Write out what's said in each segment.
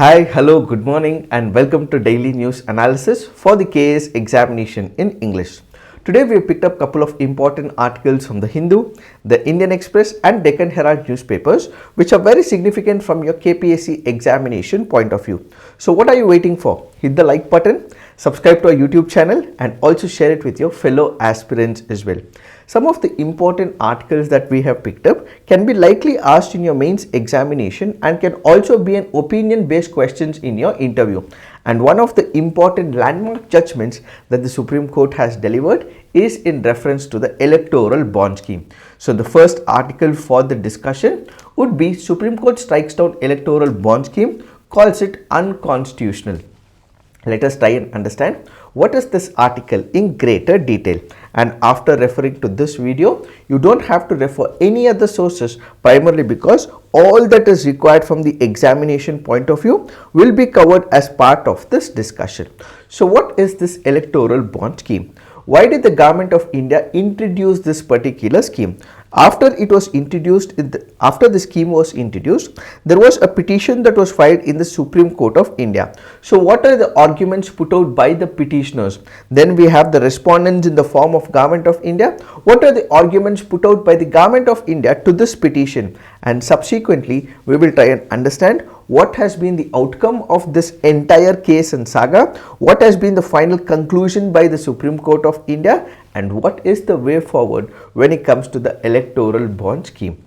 Hi, hello, good morning and welcome to Daily News Analysis for the KAS examination in English. Today we have picked up a couple of important articles from the Hindu, the Indian Express and Deccan Herald newspapers which are very significant from your KPSC examination point of view. So what are you waiting for? Hit the like button, subscribe to our YouTube channel and also share it with your fellow aspirants as well. Some of the important articles that we have picked up can be likely asked in your mains examination and can also be an opinion based questions in your interview. And one of the important landmark judgments that the Supreme Court has delivered is in reference to the electoral bond scheme. So the first article for the discussion would be Supreme Court strikes down electoral bond scheme, calls it unconstitutional. Let us try and understand what is this article in greater detail, and after referring to this video you don't have to refer any other sources, primarily because all that is required from the examination point of view will be covered as part of this discussion. So what is this electoral bond scheme? Why did the government of India introduce this particular scheme? After the scheme was introduced, there was a petition that was filed in the Supreme Court of India. So what are the arguments put out by the petitioners? Then we have the respondents in the form of Government of India. What are the arguments put out by the Government of India to this petition? And subsequently, we will try and understand what has been the outcome of this entire case and saga, what has been the final conclusion by the Supreme Court of India, and what is the way forward when it comes to the electoral bond scheme.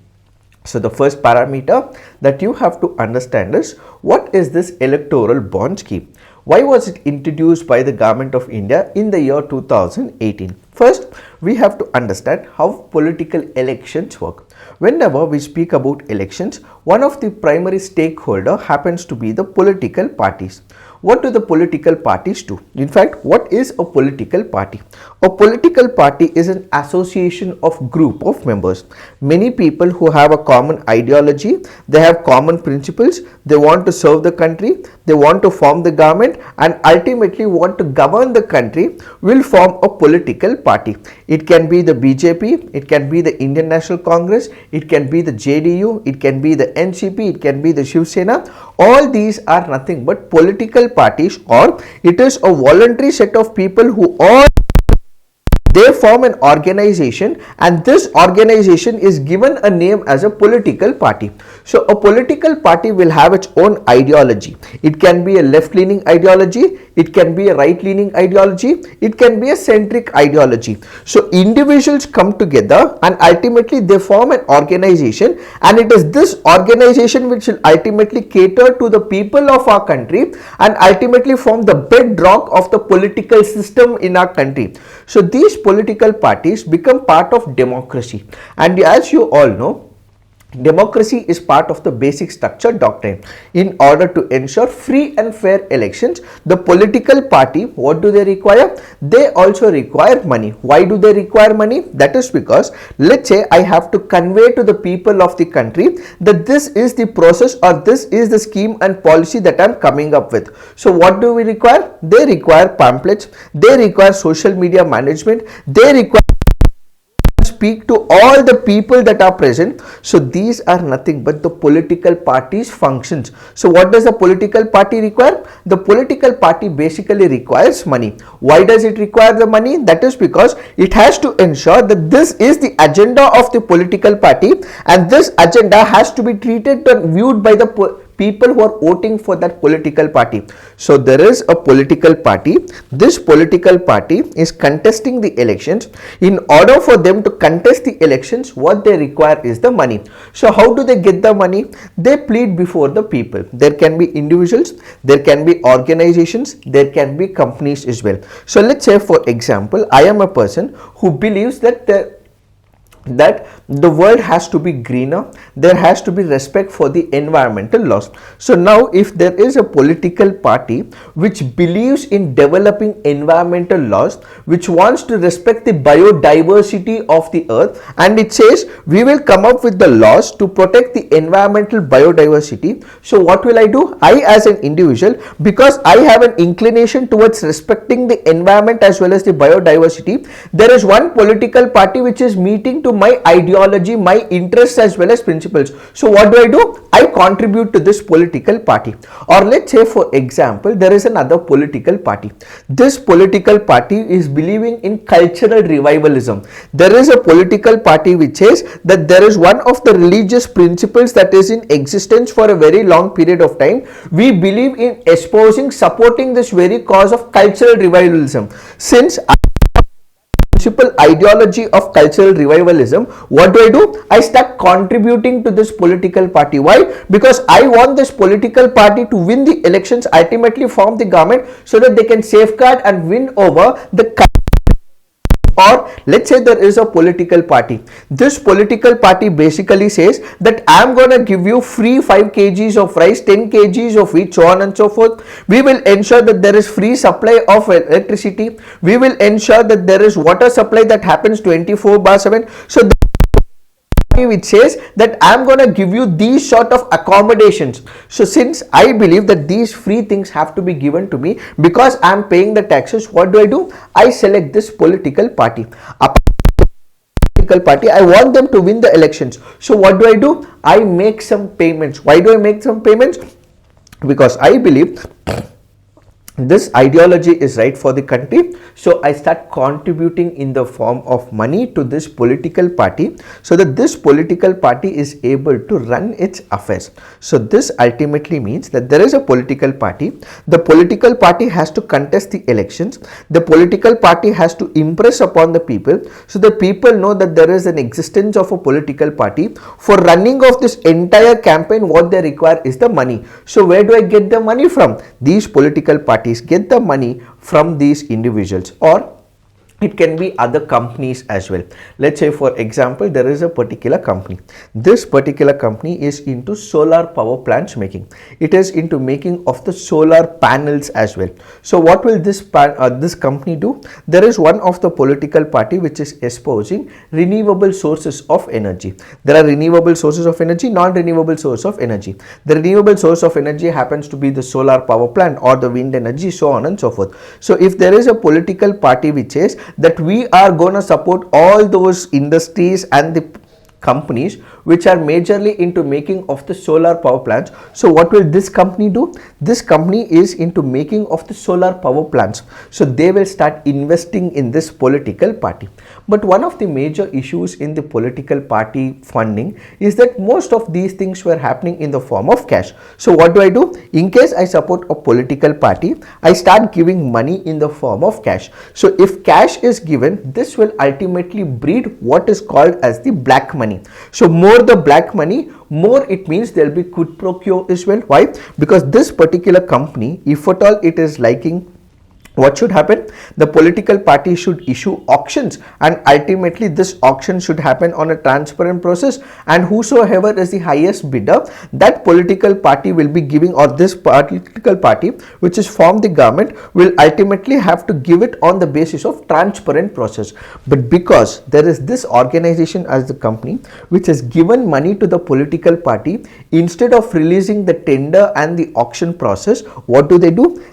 So the first parameter that you have to understand is, what is this electoral bond scheme? Why was it introduced by the Government of India in the year 2018? First, we have to understand how political elections work. Whenever we speak about elections, one of the primary stakeholder happens to be the political parties. What do the political parties do? In fact, what is a political party? A political party is an association of group of members. Many people who have a common ideology, they have common principles, they want to serve the country, they want to form the government and ultimately want to govern the country, will form a political party. It can be the BJP, it can be the Indian National Congress, it can be the JDU, it can be the NCP, it can be the Shiv Sena. All these are nothing but political parties, or it is a voluntary set of people who all they form an organization, and this organization is given a name as a political party. So a political party will have its own ideology. It can be a left-leaning ideology, it can be a right-leaning ideology, it can be a centric ideology. So individuals come together and ultimately they form an organization, and it is this organization which will ultimately cater to the people of our country and ultimately form the bedrock of the political system in our country. So these political parties become part of democracy, and as you all know, democracy is part of the basic structure doctrine. In order to ensure free and fair elections, the political party, what do they require? They also require money. Why do they require money? That is because, let's say I have to convey to the people of the country that this is the process or this is the scheme and policy that I am coming up with. So what do we require? They require pamphlets, they require social media management, they require speak to all the people that are present. So these are nothing but the political party's functions. So what does the political party require? The political party basically requires money. Why does it require the money? That is because it has to ensure that this is the agenda of the political party, and this agenda has to be treated and viewed by the people who are voting for that political party. So there is a political party. This political party is contesting the elections. In order for them to contest the elections, what they require is the money. So how do they get the money? They plead before the people. There can be individuals, there can be organizations, there can be companies as well. So let's say, for example, I am a person who believes that the world has to be greener, there has to be respect for the environmental laws. So now if there is a political party which believes in developing environmental laws, which wants to respect the biodiversity of the earth, and it says we will come up with the laws to protect the environmental biodiversity. So what will I do? I, as an individual, because I have an inclination towards respecting the environment as well as the biodiversity, there is one political party which is meeting to my ideology, my interests as well as principles. So what do? I contribute to this political party. Or let's say for example, there is another political party. This political party is believing in cultural revivalism. There is a political party which says that there is one of the religious principles that is in existence for a very long period of time. We believe in espousing, supporting this very cause of cultural revivalism. Since principal ideology of cultural revivalism, what do? I start contributing to this political party. Why? Because I want this political party to win the elections, ultimately form the government, so that they can safeguard and win over the country. Or let's say there is a political party. This political party basically says that I am going to give you free 5 kgs of rice, 10 kgs of wheat, so on and so forth. We will ensure that there is free supply of electricity. We will ensure that there is water supply that happens 24/7. So which says that I am going to give you these sort of accommodations. So since I believe that these free things have to be given to me because I am paying the taxes, what do? I select this political party. I want them to win the elections. So what do? I make some payments. Why do I make some payments? Because I believe this ideology is right for the country, so I start contributing in the form of money to this political party, so that this political party is able to run its affairs. So this ultimately means that there is a political party. The political party has to contest the elections. The political party has to impress upon the people, so the people know that there is an existence of a political party. For running of this entire campaign, what they require is the money. So where do I get the money from? These political parties get the money from these individuals, or it can be other companies as well. Let's say for example, there is a particular company. This particular company is into solar power plants making. It is into making of the solar panels as well. So what will this company do? There is one of the political party which is espousing renewable sources of energy. There are renewable sources of energy, non-renewable source of energy. The renewable source of energy happens to be the solar power plant or the wind energy, so on and so forth. So if there is a political party which says that we are going to support all those industries and the companies which are majorly into making of the solar power plants. So what will this company do? This company is into making of the solar power plants. So they will start investing in this political party. But one of the major issues in the political party funding is that most of these things were happening in the form of cash. So what do? In case I support a political party, I start giving money in the form of cash. So if cash is given, this will ultimately breed what is called as the black money. So more the black money, more it means there will be quid pro quo as well. Why? Because this particular company, if at all it is liking, what should happen? The political party should issue auctions, and ultimately this auction should happen on a transparent process, and whosoever is the highest bidder, that political party will be giving, or this political party which is formed the government will ultimately have to give it on the basis of transparent process. But because there is this organization as the company which has given money to the political party, instead of releasing the tender and the auction process, what do?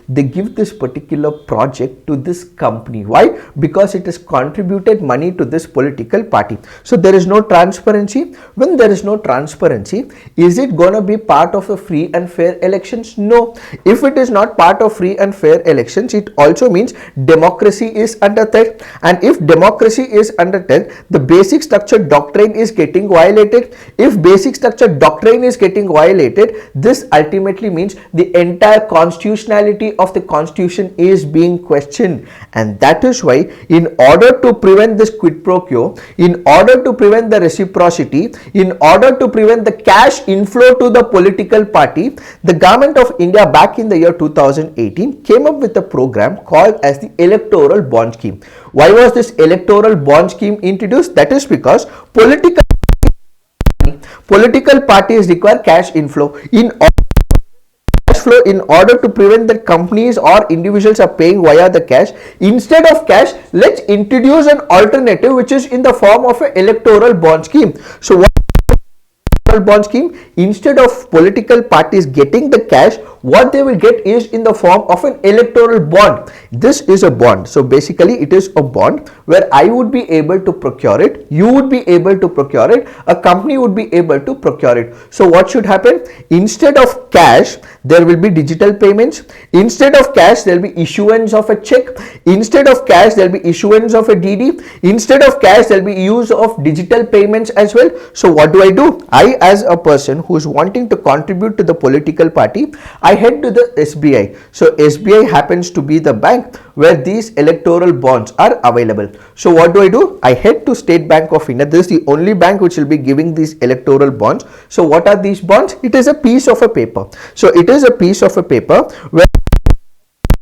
They give this particular project to this company. Why? Because it has contributed money to this political party. So there is no transparency. When there is no transparency, is it going to be part of a free and fair elections? No. If it is not part of free and fair elections, it also means democracy is under threat. And if democracy is under threat, the basic structure doctrine is getting violated. If basic structure doctrine is getting violated, this ultimately means the entire constitutionality of the constitution is being questioned. And that is why, in order to prevent this quid pro quo, in order to prevent the reciprocity, in order to prevent the cash inflow to the political party, the government of India back in the year 2018 came up with a program called as the electoral bond scheme. Why was this electoral bond scheme introduced? That is because political parties require cash inflow. In order to prevent that companies or individuals are paying via the cash, instead of cash, let's introduce an alternative which is in the form of an electoral bond scheme. So what bond scheme, instead of political parties getting the cash, what they will get is in the form of an electoral bond. This is a bond. So basically it is a bond where I would be able to procure it, you would be able to procure it, a company would be able to procure it. So what should happen? Instead of cash, there will be digital payments. Instead of cash, there will be issuance of a check. Instead of cash, there will be issuance of a DD. Instead of cash, there will be use of digital payments as well. So what do? I, as a person who is wanting to contribute to the political party, I head to the SBI. So SBI happens to be the bank where these electoral bonds are available. So what do? I head to State Bank of India. This is the only bank which will be giving these electoral bonds. So what are these bonds? It is a piece of a paper. So it is a piece of a paper where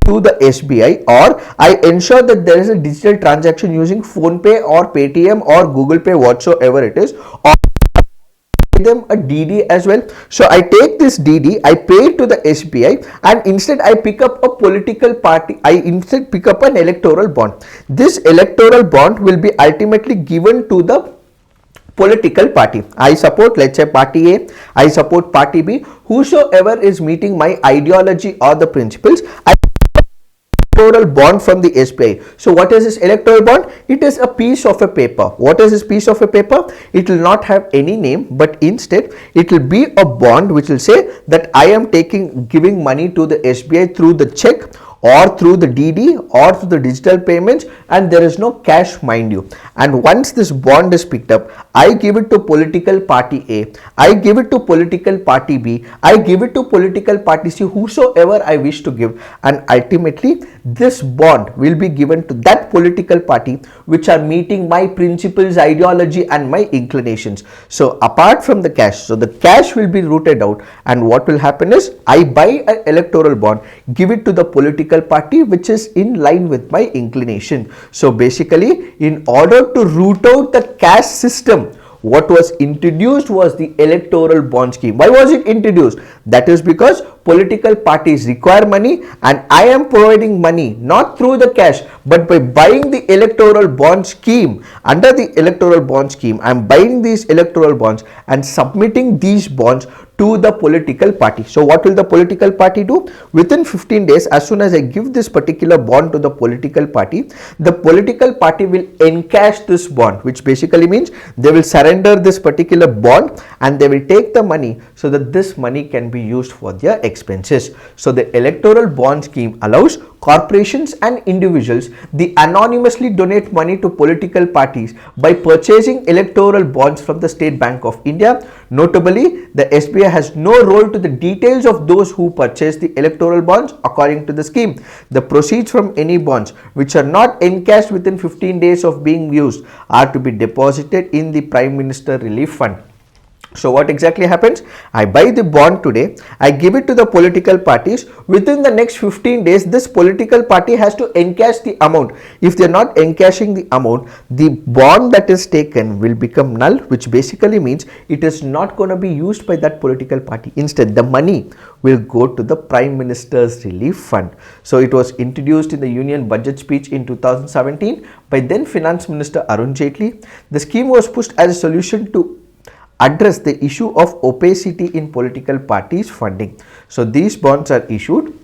to the SBI, or I ensure that there is a digital transaction using PhonePe or Paytm or Google Pay, whatsoever it is, or them a DD as well. So I take this DD, I pay it to the SBI, and instead I pick up a political party, I instead pick up an electoral bond. This electoral bond will be ultimately given to the political party. I support, let's say, party A, I support party B, whosoever is meeting my ideology or the principles, I electoral bond from the SBI. So what is this electoral bond? It is a piece of a paper. What is this piece of a paper? It will not have any name, but instead it will be a bond which will say that I am giving money to the SBI through the check or through the DD or through the digital payments, and there is no cash, mind you. And once this bond is picked up, I give it to political party A, I give it to political party B, I give it to political party C, whosoever I wish to give, and ultimately this bond will be given to that political party which are meeting my principles, ideology and my inclinations. So apart from the cash, so the cash will be rooted out, and what will happen is I buy an electoral bond, give it to the political party which is in line with my inclination. So basically, in order to root out the caste system, what was introduced was the electoral bond scheme. Why was it introduced? That is because political parties require money, and I am providing money not through the cash but by buying the electoral bond scheme. Under the electoral bond scheme, I am buying these electoral bonds and submitting these bonds to the political party. So what will the political party do? Within 15 days, as soon as I give this particular bond to the political party will encash this bond, which basically means they will surrender this particular bond and they will take the money so that this money can be used for their expenses. So the electoral bond scheme allows corporations and individuals they anonymously donate money to political parties by purchasing electoral bonds from the State Bank of India. Notably, the SBI has no role to the details of those who purchase the electoral bonds according to the scheme. The proceeds from any bonds which are not encashed within 15 days of being used are to be deposited in the Prime Minister Relief Fund. So what exactly happens? I buy the bond today, I give it to the political parties. Within the next 15 days, this political party has to encash the amount. If they are not encashing the amount, the bond that is taken will become null, which basically means it is not going to be used by that political party. Instead, the money will go to the Prime Minister's Relief Fund. So it was introduced in the Union Budget speech in 2017 by then Finance Minister Arun Jaitley. The scheme was pushed as a solution to address the issue of opacity in political parties funding. So these bonds are issued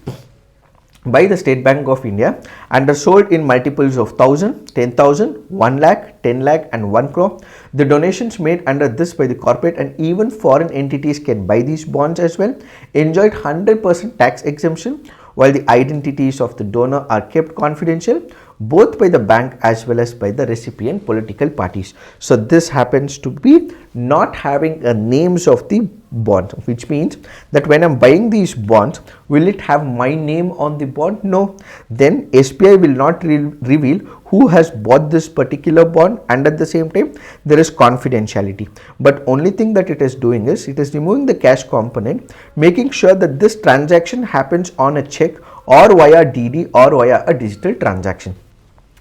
by the State Bank of India and are sold in multiples of 1,000, 10,000, 1 lakh, 10 lakh and 1 crore. The donations made under this by the corporate and even foreign entities can buy these bonds as well, enjoyed 100% tax exemption, while the identities of the donor are kept confidential both by the bank as well as by the recipient political parties. So this happens to be not having a names of the bond, which means that when I'm buying these bonds, will it have my name on the bond? No. Then SBI will not reveal who has bought this particular bond, and at the same time there is confidentiality. But only thing that it is doing is it is removing the cash component, making sure that this transaction happens on a check or via DD or via a digital transaction.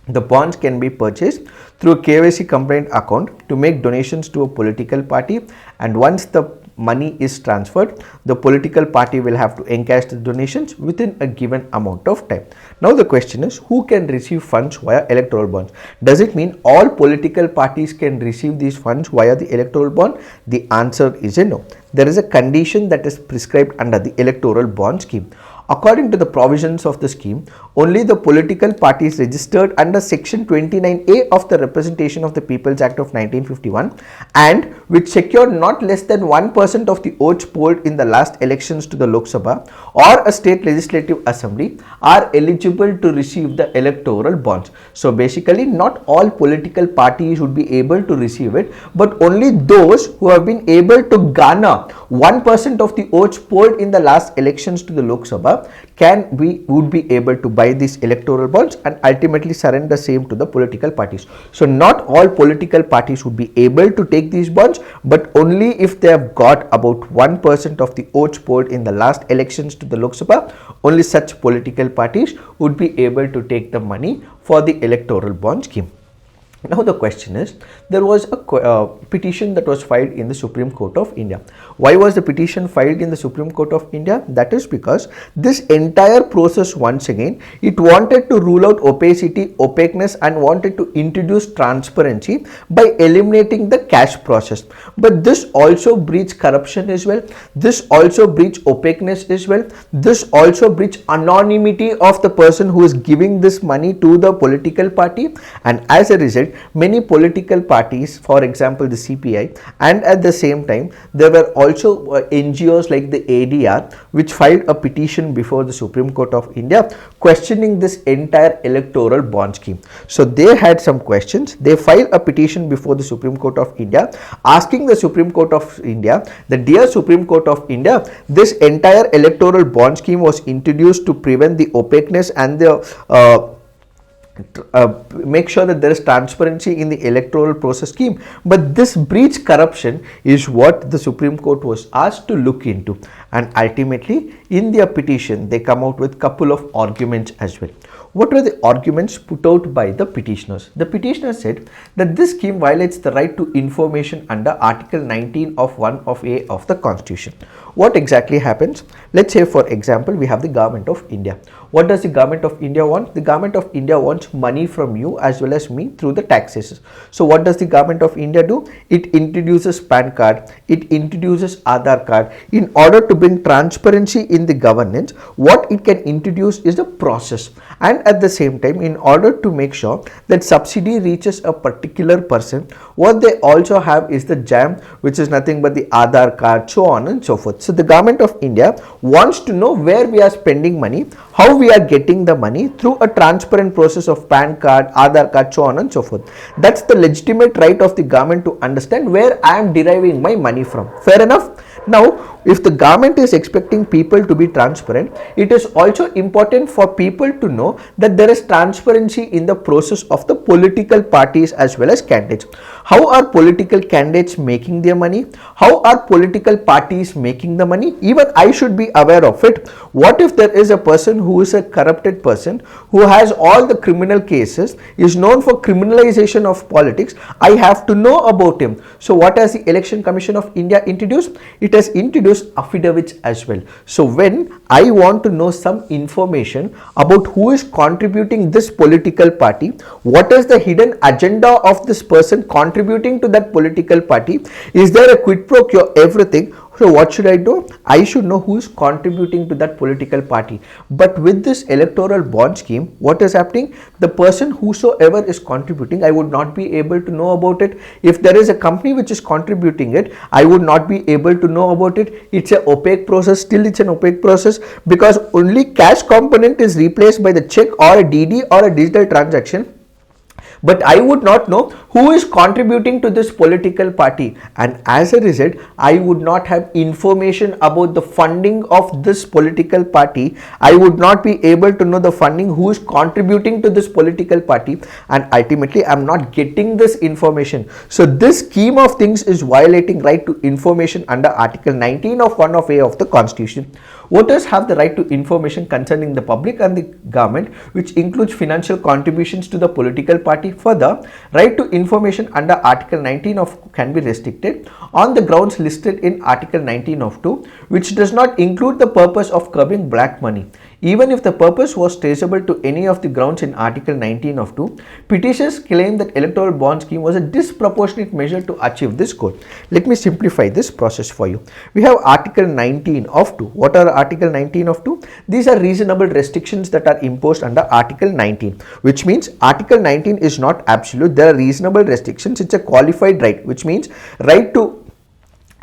The bonds can be purchased through a KYC compliant account to make donations to a political party, and once the money is transferred, the political party will have to encash the donations within a given amount of time. Now the question is, who can receive funds via electoral bonds? Does it mean all political parties can receive these funds via the electoral bond? The answer is a no. There is a condition that is prescribed under the electoral bond scheme. According to the provisions of the scheme, only the political parties registered under section 29A of the Representation of the People's Act of 1951 and which secured not less than 1% of the votes polled in the last elections to the Lok Sabha or a state legislative assembly are eligible to receive the electoral bonds. So basically not all political parties would be able to receive it, but only those who have been able to garner 1% of the votes polled in the last elections to the Lok Sabha would be able to buy these electoral bonds and ultimately surrender same to the political parties. So not all political parties would be able to take these bonds, but only if they have got about 1% of the votes polled in the last elections to the Lok Sabha, only such political parties would be able to take the money for the electoral bond scheme. Now the question is, there was a petition that was filed in the Supreme Court of India. Why was the petition filed in the Supreme Court of India? That is because this entire process, once again, it wanted to rule out opacity, opaqueness and wanted to introduce transparency by eliminating the cash process. But this also breeds corruption as well. This also breeds opaqueness as well. This also breeds anonymity of the person who is giving this money to the political party, and as a result, many political parties, for example the CPI, and at the same time there were also NGOs like the ADR which filed a petition before the Supreme Court of India questioning this entire electoral bond scheme. So they had some questions. They filed a petition before the Supreme Court of India asking the Supreme Court of India that, dear Supreme Court of India, this entire electoral bond scheme was introduced to prevent the opaqueness and the make sure that there is transparency in the electoral process scheme, but this breeds corruption is what the Supreme Court was asked to look into, and ultimately in their petition they come out with couple of arguments as well. What were the arguments put out by the petitioners? The petitioners said that this scheme violates the right to information under Article 19 of 1 of A of the Constitution. What exactly happens? Let's say for example we have the Government of India. What does the Government of India want? The Government of India wants money from you as well as me through the taxes. So what does the Government of India do? It introduces PAN card, it introduces Aadhaar card. In order to bring transparency in the governance, what it can introduce is the process, and at the same time in order to make sure that subsidy reaches a particular person, what they also have is the JAM, which is nothing but the Aadhaar card, so on and so forth. So the Government of India wants to know where we are spending money, how we are getting the money through a transparent process of PAN card, Aadhaar card, so on and so forth. That's the legitimate right of the government to understand where I am deriving my money from. Fair enough? Now, if the government is expecting people to be transparent, it is also important for people to know that there is transparency in the process of the political parties as well as candidates. How are political candidates making their money? How are political parties making the money? Even I should be aware of it. What if there is a person who is a corrupted person, who has all the criminal cases, is known for criminalization of politics? I have to know about him. So what has the Election Commission of India introduced? It has introduced affidavits as well. So when I want to know some information about who is contributing this political party, what is the hidden agenda of this person contributing to that political party, is there a quid pro quo, everything. So what should I do? I should know who is contributing to that political party. But with this electoral bond scheme, what is happening? The person whosoever is contributing, I would not be able to know about it. If there is a company which is contributing it, I would not be able to know about it. It's an opaque process. Still it's an opaque process because only cash component is replaced by the check or a DD or a digital transaction. But I would not know who is contributing to this political party, and as a result I would not have information about the funding of this political party. I would not be able to know the funding, who is contributing to this political party, and ultimately I am not getting this information. So this scheme of things is violating right to information under Article 19 of 1 of A of the Constitution. Voters have the right to information concerning the public and the government, which includes financial contributions to the political party. Further, right to information under Article 19 of can be restricted on the grounds listed in Article 19 of 2, which does not include the purpose of curbing black money. Even if the purpose was traceable to any of the grounds in Article 19 of 2, petitioners claim that electoral bond scheme was a disproportionate measure to achieve this goal. Let me simplify this process for you. We have Article 19 of 2. What are Article 19 of 2? These are reasonable restrictions that are imposed under Article 19, which means Article 19 is not absolute. There are reasonable restrictions. It's a qualified right, which means right to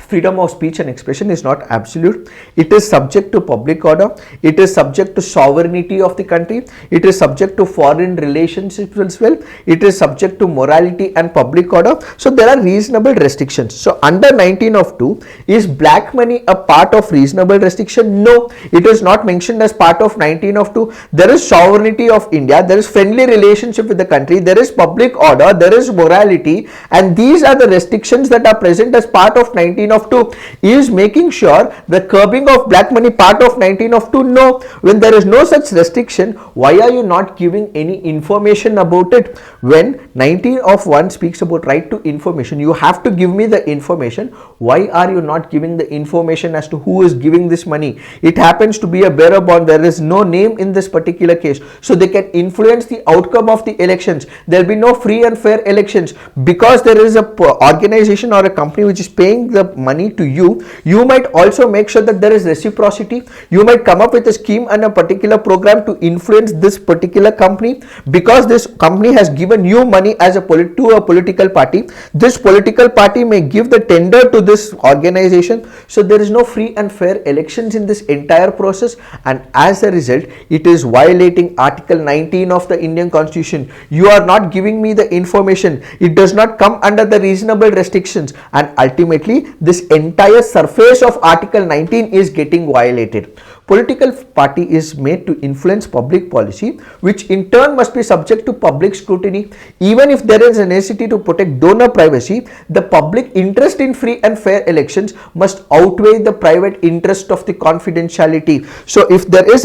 freedom of speech and expression is not absolute. It is subject to public order. It is subject to sovereignty of the country. It is subject to foreign relationships as well. It is subject to morality and public order. So there are reasonable restrictions. So under 19 of 2, is black money a part of reasonable restriction? No, it is not mentioned as part of 19 of 2. There is sovereignty of India. There is friendly relationship with the country. There is public order. There is morality, and these are the restrictions that are present as part of 19 of 2. Is making sure the curbing of black money part of 19 of 2? No. When there is no such restriction, why are you not giving any information about it? When 19 of 1 speaks about right to information, you have to give me the information. Why are you not giving the information as to who is giving this money? It happens to be a bearer bond. There is no name in this particular case, so they can influence the outcome of the elections. There will be no free and fair elections because there is a organization or a company which is paying the money to you. You might also make sure that there is reciprocity. You might come up with a scheme and a particular program to influence this particular company, because this company has given you money as a political party. This political party may give the tender to this organization, so there is no free and fair elections in this entire process, and as a result it is violating Article 19 of the Indian Constitution. You are not giving me the information. It does not come under the reasonable restrictions, and ultimately this entire surface of Article 19 is getting violated. Political party is made to influence public policy, which in turn must be subject to public scrutiny. Even if there is a necessity to protect donor privacy, the public interest in free and fair elections must outweigh the private interest of the confidentiality. So if there is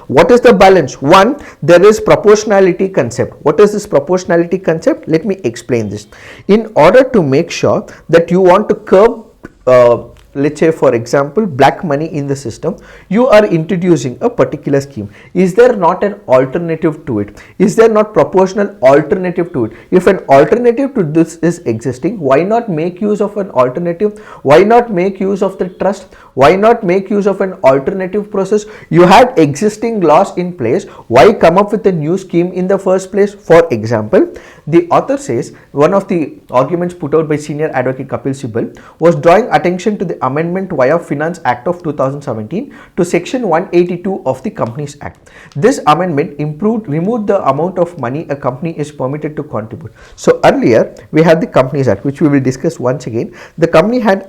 what is the balance? One, there is proportionality concept. What is this proportionality concept? Let me explain this. In order to make sure that you want to curb let's say for example black money in the system, you are introducing a particular scheme. Is there not an alternative to it? Is there not proportional alternative to it? If an alternative to this is existing, why not make use of an alternative? Why not make use of the trust? Why not make use of an alternative process? You had existing laws in place. Why come up with a new scheme in the first place? For example, the author says one of the arguments put out by senior advocate Kapil Sibal was drawing attention to the amendment via Finance Act of 2017 to section 182 of the Companies Act. This amendment removed the amount of money a company is permitted to contribute. So earlier we had the Companies Act, which we will discuss once again. The company had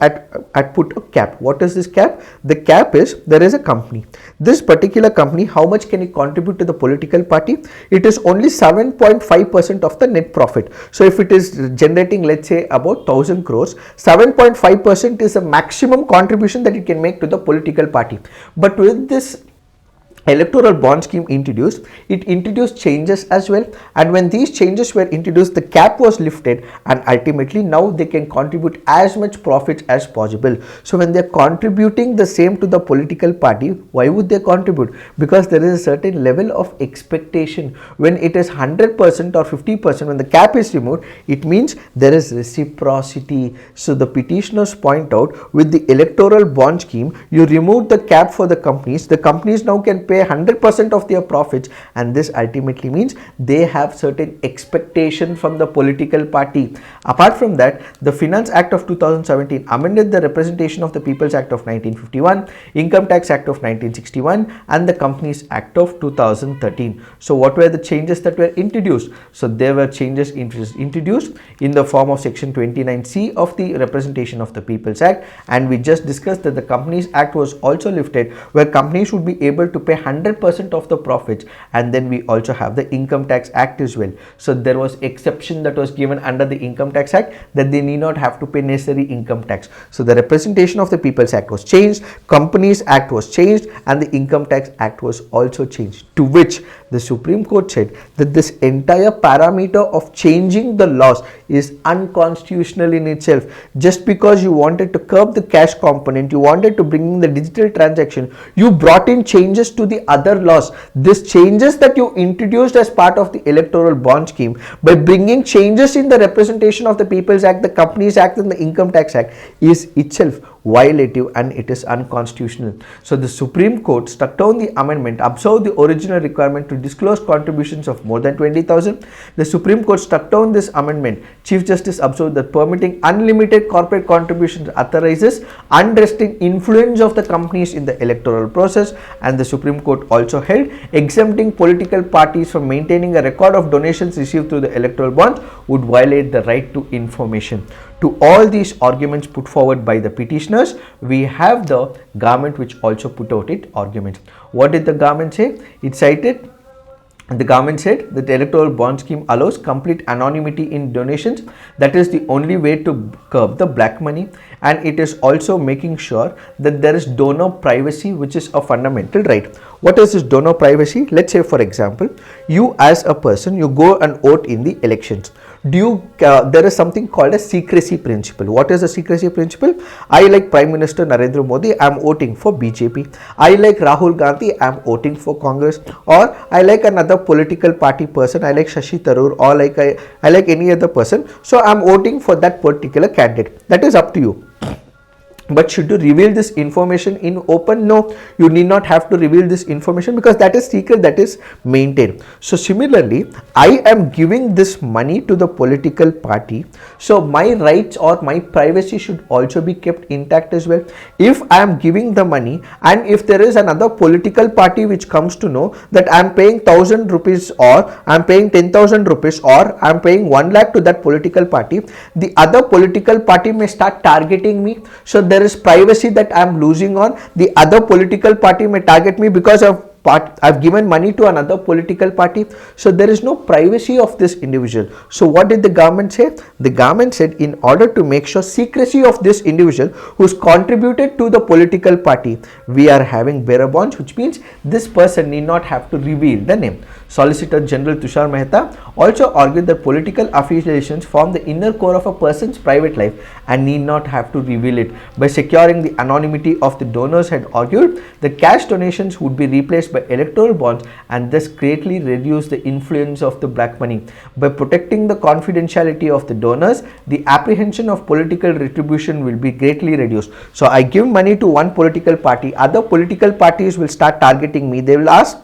put a cap. What is this cap? The cap is there is a company. This particular company, how much can it contribute to the political party? It is only 7.5% of the net profit. So if it is generating, let's say about 1000 crores, 7.5% is a maximum contribution that it can make to the political party. But with this electoral bond scheme introduced, it introduced changes as well, and when these changes were introduced, the cap was lifted, and ultimately now they can contribute as much profits as possible. So when they are contributing the same to the political party, why would they contribute? Because there is a certain level of expectation. When it is 100% or 50%, when the cap is removed, it means there is reciprocity. So the petitioners point out, with the electoral bond scheme, you remove the cap for the companies. The companies now can pay 100% of their profits, and this ultimately means they have certain expectation from the political party. Apart from that, the Finance Act of 2017 amended the Representation of the People's Act of 1951, Income Tax Act of 1961, and the Companies Act of 2013. So what were the changes that were introduced? So there were changes introduced in the form of section 29C of the Representation of the People's Act, and we just discussed that the Companies Act was also lifted, where companies would be able to pay 100% of the profits. And then we also have the Income Tax Act as well. So there was exception that was given under the Income Tax Act, that they need not have to pay necessary income tax. So the Representation of the People's Act was changed, Companies Act was changed, and the Income Tax Act was also changed, to which the Supreme Court said that this entire parameter of changing the laws is unconstitutional in itself. Just because you wanted to curb the cash component, you wanted to bring in the digital transaction, you brought in changes to the other laws. This changes that you introduced as part of the electoral bond scheme, by bringing changes in the Representation of the People's Act, the Companies Act, and the Income Tax Act, is itself violative and it is unconstitutional. So the Supreme Court struck down the amendment, observed the original requirement to disclose contributions of more than 20,000. The Supreme Court struck down this amendment. Chief Justice observed that permitting unlimited corporate contributions authorizes unrestricted influence of the companies in the electoral process, and the Supreme Court also held exempting political parties from maintaining a record of donations received through the electoral bonds would violate the right to information. To all these arguments put forward by the petitioners, we have the government which also put out its arguments. What did the government say? It cited, the government said that the electoral bond scheme allows complete anonymity in donations. That is the only way to curb the black money, and it is also making sure that there is donor privacy, which is a fundamental right. What is this donor privacy? Let's say, for example, you as a person, you go and vote in the elections. There is something called a secrecy principle. What is the secrecy principle? I like Prime Minister Narendra Modi, I am voting for BJP. I like Rahul Gandhi, I am voting for Congress. Or I like another political party person, I like Shashi Tharoor, or I like any other person. So I am voting for that particular candidate. That is up to you. But should you reveal this information in open? No, you need not have to reveal this information, because that is secret, that is maintained. So similarly, I am giving this money to the political party, so my rights or my privacy should also be kept intact as well. If I am giving the money, and if there is another political party which comes to know that I am paying 1,000 rupees, or I am paying 10,000 rupees, or I am paying 1 lakh to that political party, the other political party may start targeting me. So there is privacy that I am losing on. The other political party may target me because I've given money to another political party. So there is no privacy of this individual. So what did the government say? The government said, in order to make sure secrecy of this individual who's contributed to the political party, we are having bearer bonds, which means this person need not have to reveal the name. Solicitor General Tushar Mehta also argued that political affiliations form the inner core of a person's private life and need not have to reveal it. By securing the anonymity of the donors, had argued that cash donations would be replaced by electoral bonds and thus greatly reduce the influence of the black money. By protecting the confidentiality of the donors, the apprehension of political retribution will be greatly reduced. So I give money to one political party, other political parties will start targeting me. They'll ask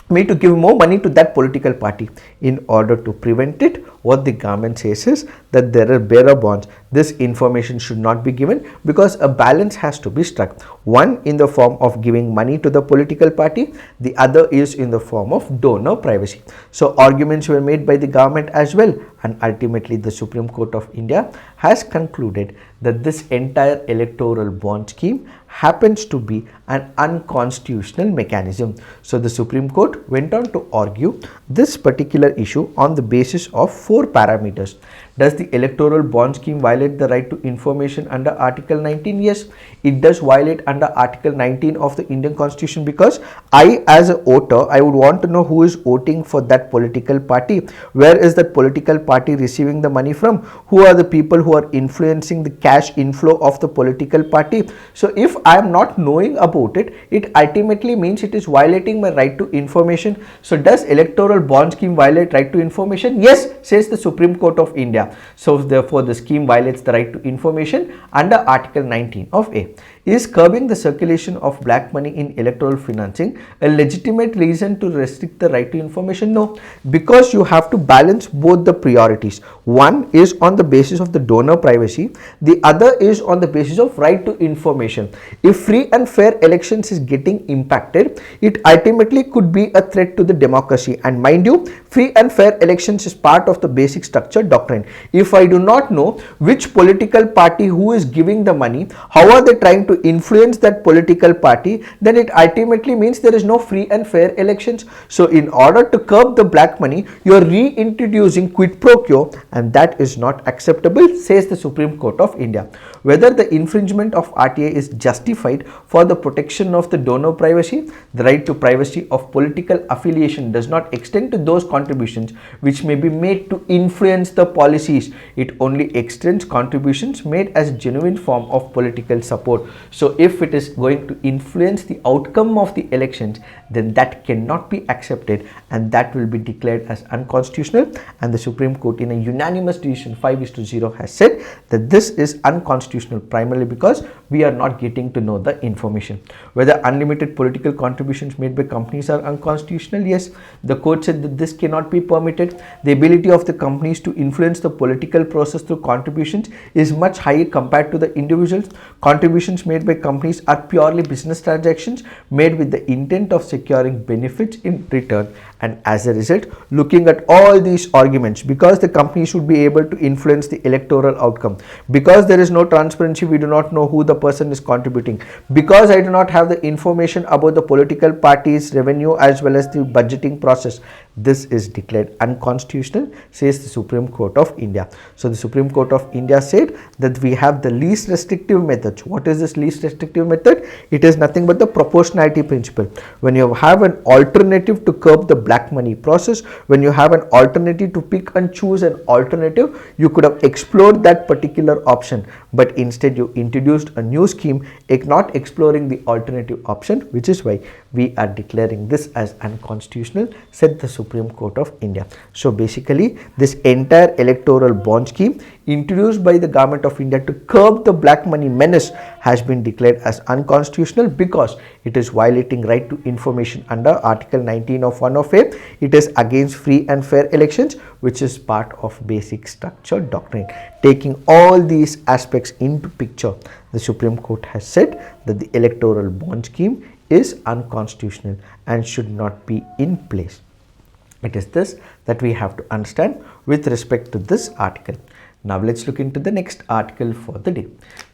me to give more money to that political party. In order to prevent it, what the government says is that there are bearer bonds. This information should not be given, because a balance has to be struck. One in the form of giving money to the political party, the other is in the form of donor privacy. So arguments were made by the government as well, and ultimately the Supreme Court of India has concluded that this entire electoral bond scheme happens to be an unconstitutional mechanism. So the Supreme Court went on to argue this particular issue on the basis of 4 parameters. Does the electoral bond scheme violate the right to information under Article 19? Yes, it does violate under Article 19 of the Indian Constitution, because I as a voter, I would want to know who is voting for that political party. Where is that political party receiving the money from? Who are the people who are influencing the cash inflow of the political party? So if I am not knowing about it, it ultimately means it is violating my right to information. So does electoral bond scheme violate right to information? Yes, says the Supreme Court of India. So therefore the scheme violates the right to information under Article 19 of A. Is curbing the circulation of black money in electoral financing a legitimate reason to restrict the right to information? No, because you have to balance both the priorities. One is on the basis of the donor privacy, the other is on the basis of right to information. If free and fair elections is getting impacted, it ultimately could be a threat to the democracy. And mind you, free and fair elections is part of the basic structure doctrine. If I do not know which political party who is giving the money, how are they trying to to influence that political party, then it ultimately means there is no free and fair elections. So in order to curb the black money, you are reintroducing quid pro quo, and that is not acceptable, says the Supreme Court of India. Whether the infringement of RTA is justified for the protection of the donor privacy, the right to privacy of political affiliation does not extend to those contributions which may be made to influence the policies. It only extends contributions made as a genuine form of political support. So if it is going to influence the outcome of the elections, then that cannot be accepted, and that will be declared as unconstitutional. And the Supreme Court, in a unanimous decision 5:0, has said that this is unconstitutional primarily because we are not getting to know the information. Whether unlimited political contributions made by companies are unconstitutional, yes, the court said that this cannot be permitted. The ability of the companies to influence the political process through contributions is much higher compared to the individuals. Contributions made by companies are purely business transactions made with the intent of securing benefits in return. And as a result, looking at all these arguments, because the company should be able to influence the electoral outcome, because there is no transparency, we do not know who the person is contributing, because I do not have the information about the political party's revenue as well as the budgeting process, this is declared unconstitutional, says the Supreme Court of India. So the Supreme Court of India said that we have the least restrictive methods. What is this least restrictive method? It is nothing but the proportionality principle. When you have an alternative to curb the black money process, when you have an alternative to pick and choose an alternative, you could have explored that particular option, but instead you introduced a new scheme not exploring the alternative option, which is why we are declaring this as unconstitutional, said the Supreme Court of India. So basically, this entire electoral bond scheme introduced by the government of India to curb the black money menace has been declared as unconstitutional because it is violating right to information under Article 19 of 1 of A. It is against free and fair elections, which is part of basic structure doctrine. Taking all these aspects into picture, the Supreme Court has said that the electoral bond scheme is unconstitutional and should not be in place. It is this that we have to understand with respect to this article. Now let's look into the next article for the day.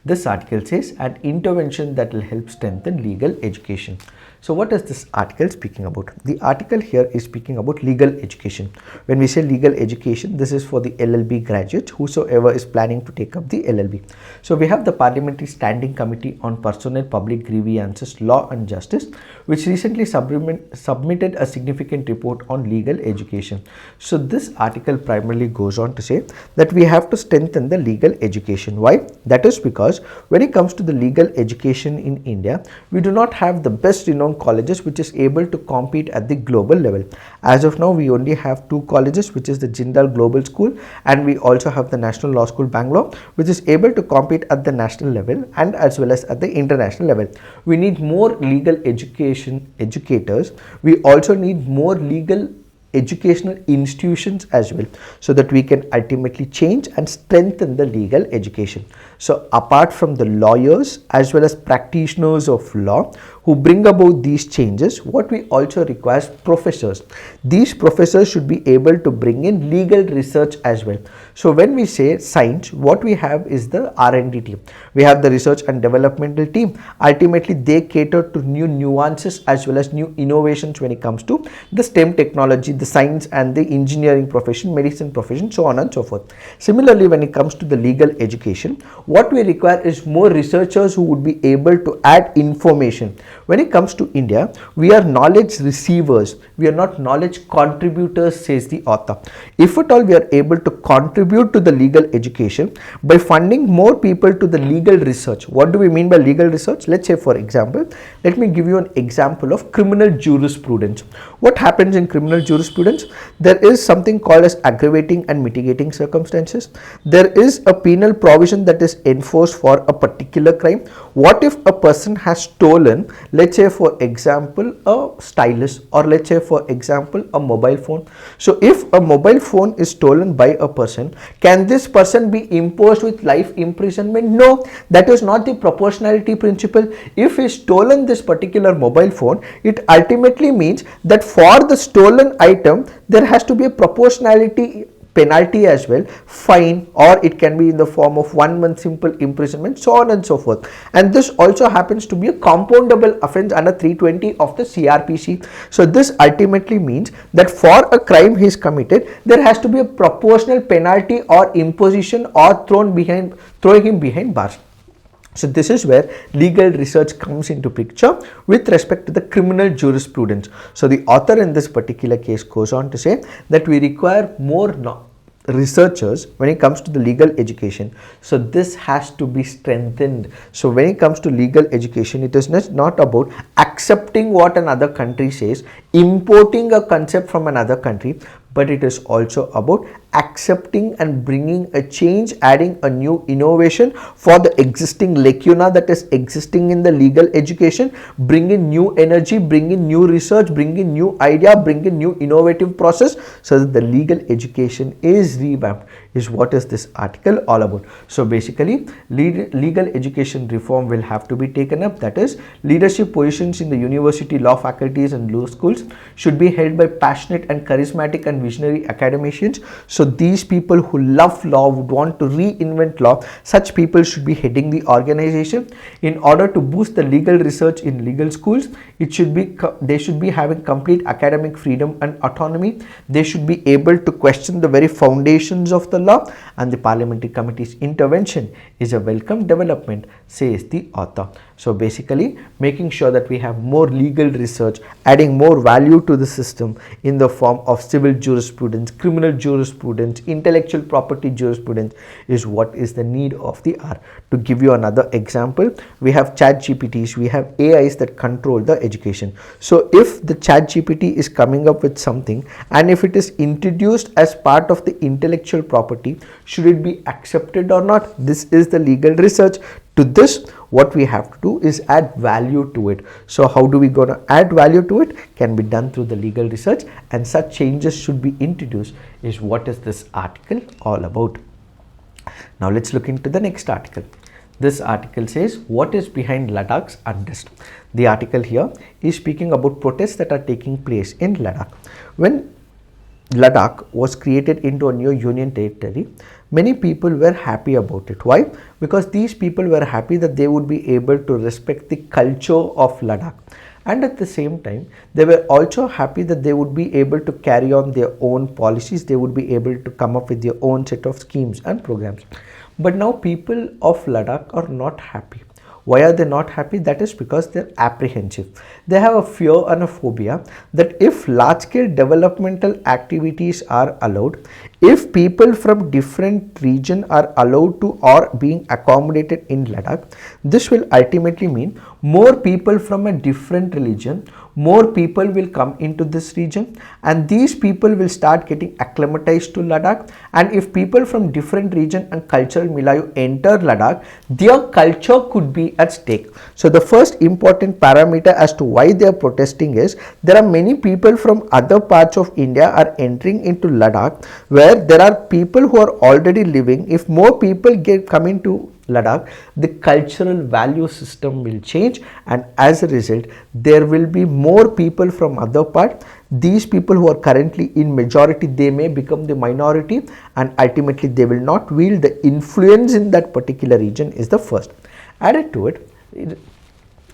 This article says an intervention that will help strengthen legal education. So what is this article speaking about? The article here is speaking about legal education. When we say legal education, this is for the LLB graduates, whosoever is planning to take up the LLB. So we have the Parliamentary Standing Committee on Personnel Public Grievances, Law and Justice, which recently submitted a significant report on legal education. So this article primarily goes on to say that we have to strengthen the legal education. Why? That is because when it comes to the legal education in India, we do not have the best renowned colleges which is able to compete at the global level. As of now, we only have two colleges, which is the Jindal Global School, and we also have the National Law School Bangalore, which is able to compete at the national level and as well as at the international level. We need more legal educators. We also need more legal educational institutions as well, so that we can ultimately change and strengthen the legal education. So apart from the lawyers as well as practitioners of law who bring about these changes, what we also require is professors. These professors should be able to bring in legal research as well. So when we say science, what we have is the R&D team. We have the research and developmental team. Ultimately, they cater to new nuances as well as new innovations when it comes to the STEM technology, the science and the engineering profession, medicine profession, so on and so forth. Similarly, when it comes to the legal education, what we require is more researchers who would be able to add information. When it comes to India, we are knowledge receivers. We are not knowledge contributors, says the author. If at all we are able to contribute to the legal education by funding more people to the legal research. What do we mean by legal research? Let's say, for example, let me give you an example of criminal jurisprudence. What happens in criminal jurisprudence? There is something called as aggravating and mitigating circumstances. There is a penal provision that is enforced for a particular crime. What if a person has stolen, let's say for example, a stylus, or let's say for example, a mobile phone? So if a mobile phone is stolen by a person, can this person be imposed with life imprisonment? No, that is not the proportionality principle. If he stolen this particular mobile phone, it ultimately means that for the stolen item there has to be a proportionality penalty as well, fine, or it can be in the form of 1 month simple imprisonment, so on and so forth. And this also happens to be a compoundable offense under 320 of the CRPC. So this ultimately means that for a crime he is committed, there has to be a proportional penalty or imposition or throwing him behind bars. So this is where legal research comes into picture with respect to the criminal jurisprudence. So the author in this particular case goes on to say that we require more researchers when it comes to the legal education. So this has to be strengthened. So when it comes to legal education, it is not about accepting what another country says, importing a concept from another country, but it is also about accepting and bringing a change, adding a new innovation for the existing lacuna that is existing in the legal education, bring in new energy, bring in new research, bring in new idea, bring in new innovative process, so that the legal education is revamped, is what is this article all about. So basically, legal education reform will have to be taken up. That is, leadership positions in the university, law faculties and law schools should be held by passionate and charismatic and visionary academicians. So these people who love law, would want to reinvent law, such people should be heading the organization. In order to boost the legal research in legal schools, they should be having complete academic freedom and autonomy. They should be able to question the very foundations of the law, and the parliamentary committee's intervention is a welcome development, says the author. So basically, making sure that we have more legal research, adding more value to the system in the form of civil jurisprudence, criminal jurisprudence, intellectual property jurisprudence, is what is the need of the hour. To give you another example, we have chat GPTs, we have AIs that control the education. So if the chat GPT is coming up with something, and if it is introduced as part of the intellectual property, should it be accepted or not? This is the legal research. To this, what we have to do is add value to it. So how do we going to add value to it? Can be done through the legal research, and such changes should be introduced, is what is this article all about. Now let's look into the next article. This article says, what is behind Ladakh's unrest? The article here is speaking about protests that are taking place in Ladakh. When Ladakh was created into a new union territory, many people were happy about it. Why? Because these people were happy that they would be able to respect the culture of Ladakh, and at the same time they were also happy that they would be able to carry on their own policies, they would be able to come up with their own set of schemes and programs. But now people of Ladakh are not happy. Why are they not happy? That is because they are apprehensive. They have a fear and a phobia that if large scale developmental activities are allowed, if people from different region are allowed to or being accommodated in Ladakh, this will ultimately mean more people from a different religion, more people will come into this region, and these people will start getting acclimatized to Ladakh. And if people from different region and cultural milieu enter Ladakh, their culture could be at stake. So the first important parameter as to why they are protesting is there are many people from other parts of India are entering into Ladakh, where there are people who are already living. If more people come into Ladakh, the cultural value system will change, and as a result there will be more people from other parts. These people who are currently in majority, they may become the minority, and ultimately they will not wield the influence in that particular region, is the first. Added to it,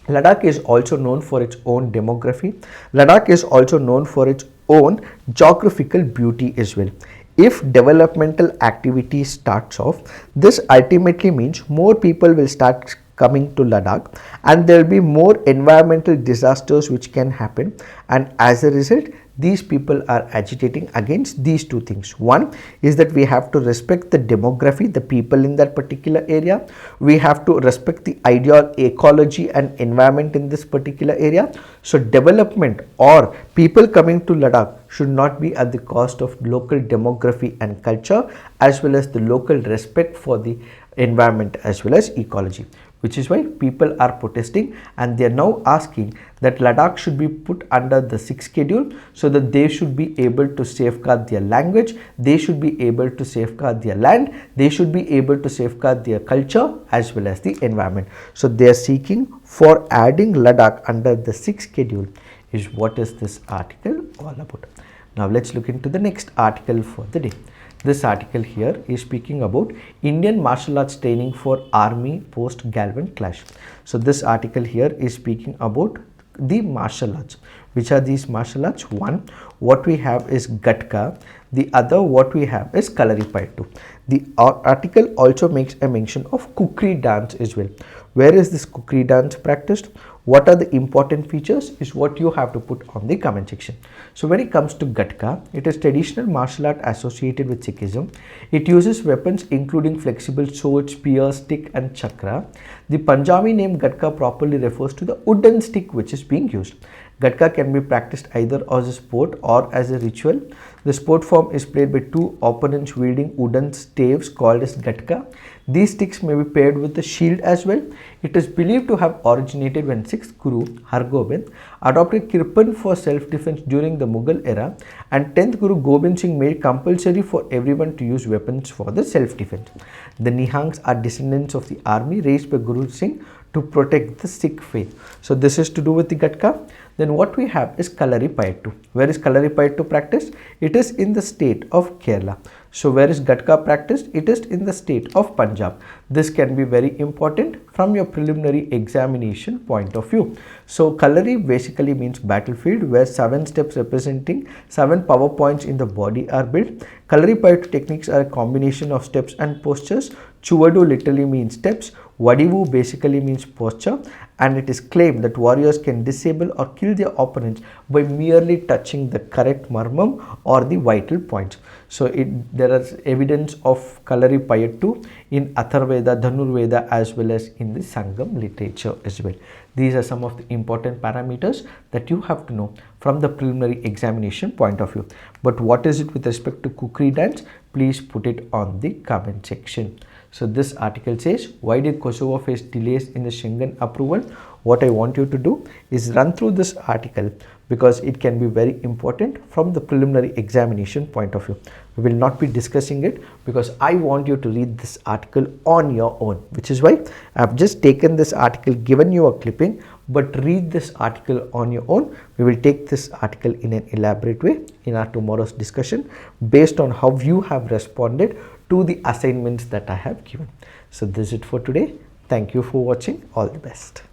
Ladakh is also known for its own demography. Ladakh is also known for its own geographical beauty as well. If developmental activity starts off, this ultimately means more people will start coming to Ladakh, and there will be more environmental disasters which can happen, and as a result these people are agitating against these two things. One is that we have to respect the demography, the people in that particular area. We have to respect the ideal ecology and environment in this particular area. So development or people coming to Ladakh should not be at the cost of local demography and culture, as well as the local respect for the environment as well as ecology, which is why people are protesting, and they are now asking that Ladakh should be put under the 6th schedule, so that they should be able to safeguard their language, they should be able to safeguard their land, they should be able to safeguard their culture as well as the environment. So they are seeking for adding Ladakh under the 6th schedule, is what is this article all about. Now let's look into the next article for the day. This article here is speaking about Indian martial arts training for army post Galwan clash. So this article here is speaking about the martial arts. Which are these martial arts? One, what we have is Gatka. The other, what we have is Kalaripayattu. The article also makes a mention of kukri dance as well. Where is this kukri dance practiced? What are the important features is what you have to put on the comment section. So when it comes to Gatka, it is traditional martial art associated with Sikhism. It uses weapons including flexible sword, spear, stick and chakra. The Punjabi name Gatka properly refers to the wooden stick which is being used. Gatka can be practiced either as a sport or as a ritual. The sport form is played by two opponents wielding wooden staves called as Gatka. These sticks may be paired with a shield as well. It is believed to have originated when 6th Guru Hargobind adopted kirpan for self-defense during the Mughal era, and 10th Guru Gobind Singh made compulsory for everyone to use weapons for the self-defense. The Nihangs are descendants of the army raised by Guru Singh to protect the Sikh faith. So this is to do with the Gatka. Then what we have is Kalaripayattu. Where is Kalaripayattu practiced? It is in the state of Kerala. So where is Gatka practiced? It is in the state of Punjab. This can be very important from your preliminary examination point of view. So Kalari basically means battlefield, where 7 steps representing 7 power points in the body are built. Kalaripayattu techniques are a combination of steps and postures. Chuvadu literally means steps. Vadivu basically means posture, and it is claimed that warriors can disable or kill their opponents by merely touching the correct marmam or the vital points. So there is evidence of Kalaripayattu in Atharveda, Dhanurveda as well as in the Sangam literature as well. These are some of the important parameters that you have to know from the preliminary examination point of view. But what is it with respect to kukri dance? Please put it on the comment section. So this article says, why did Kosovo face delays in the Schengen approval? What I want you to do is run through this article because it can be very important from the preliminary examination point of view. We will not be discussing it because I want you to read this article on your own, which is why I have just taken this article, given you a clipping, but read this article on your own. We will take this article in an elaborate way in our tomorrow's discussion based on how you have responded to the assignments that I have given. So this is it for today. Thank you for watching. All the best.